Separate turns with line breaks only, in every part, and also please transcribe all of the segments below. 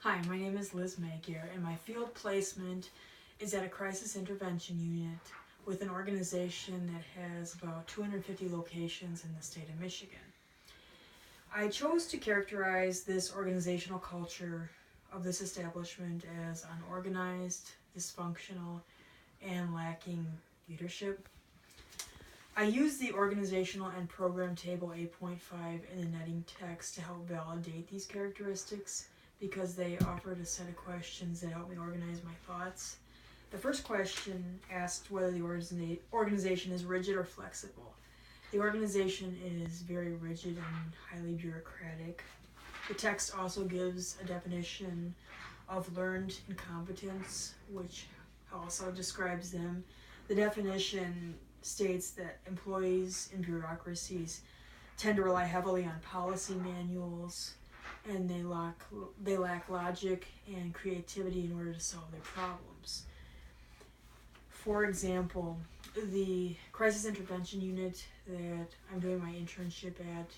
Hi, my name is Liz Magyar, and my field placement is at a crisis intervention unit with an organization that has about 250 locations in the state of Michigan. I chose to characterize this organizational culture of this establishment as unorganized, dysfunctional, and lacking leadership. I used the organizational and program table 8.5 in the netting text to help validate these characteristics because they offered a set of questions that helped me organize my thoughts. The first question asked whether the organization is rigid or flexible. The organization is very rigid and highly bureaucratic. The text also gives a definition of learned incompetence, which also describes them. The definition states that employees in bureaucracies tend to rely heavily on policy manuals, and they lack logic and creativity in order to solve their problems. For example, the crisis intervention unit that I'm doing my internship at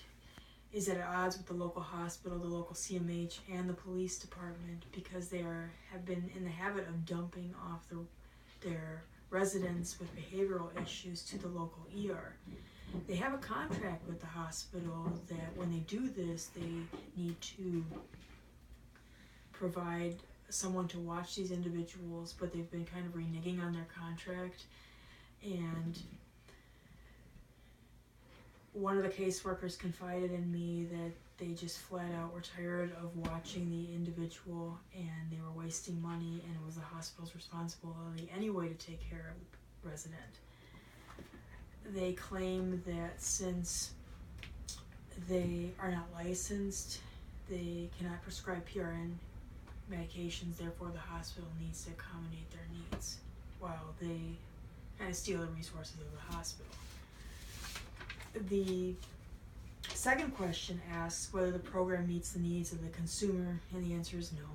is at odds with the local hospital, the local CMH, and the police department because they have been in the habit of dumping off their residents with behavioral issues to the local ER. They have a contract with the hospital that when they do this, they need to provide someone to watch these individuals, but they've been kind of reneging on their contract. And one of the caseworkers confided in me that they just flat out were tired of watching the individual and they were wasting money, and it was the hospital's responsibility anyway to take care of the resident. They claim that since they are not licensed, they cannot prescribe PRN medications, therefore the hospital needs to accommodate their needs while they kind of steal the resources of the hospital. The second question asks whether the program meets the needs of the consumer, and the answer is no.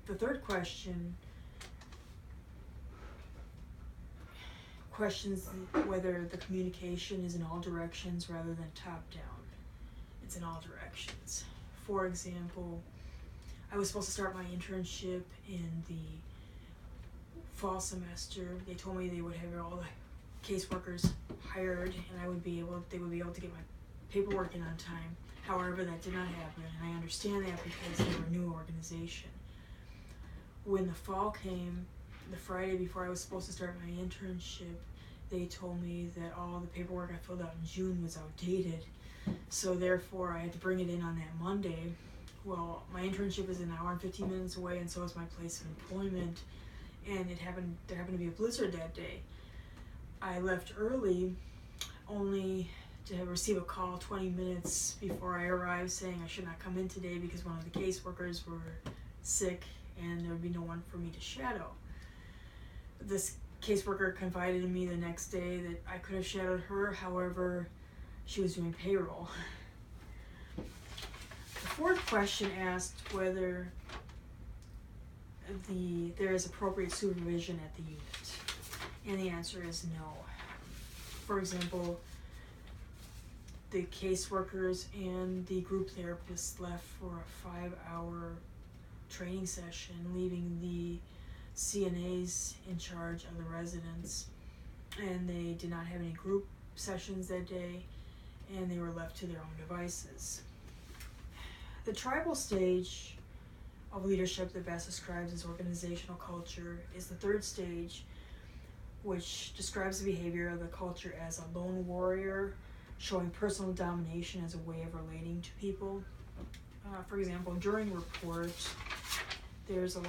The third question questions whether the communication is in all directions rather than top down. It's in all directions. For example, I was supposed to start my internship in the fall semester. They told me they would have all the caseworkers hired and they would be able to get my paperwork in on time. However, that did not happen, and I understand that because they were a new organization. When the fall came, the Friday before I was supposed to start my internship, they told me that all the paperwork I filled out in June was outdated. So therefore, I had to bring it in on that Monday. Well, my internship is an hour and 15 minutes away, and so is my place of employment. And there happened to be a blizzard that day. I left early, only to receive a call 20 minutes before I arrived saying I should not come in today because one of the caseworkers were sick and there would be no one for me to shadow. This caseworker confided in me the next day that I could have shadowed her, however, she was doing payroll. The fourth question asked whether there is appropriate supervision at the unit, and the answer is no. For example, the caseworkers and the group therapists left for a 5-hour training session, leaving the CNAs in charge of the residents, and they did not have any group sessions that day, and they were left to their own devices. The tribal stage of leadership that best describes as organizational culture is the third stage, which describes the behavior of the culture as a lone warrior, showing personal domination as a way of relating to people. For example, during report, there's a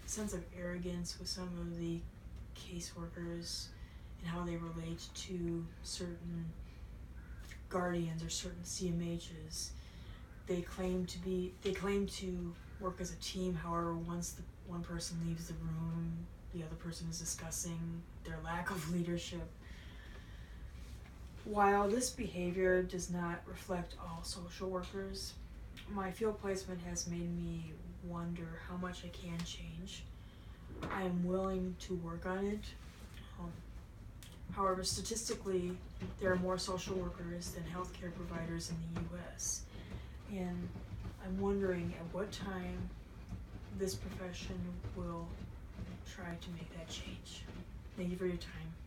sense of arrogance with some of the caseworkers and how they relate to certain guardians or certain CMHs. They claim to work as a team. However, once one person leaves the room, the other person is discussing their lack of leadership. While this behavior does not reflect all social workers, my field placement has made me wonder how much I can change. I am willing to work on it. However, statistically, there are more social workers than healthcare providers in the U.S. And I'm wondering at what time this profession will try to make that change. Thank you for your time.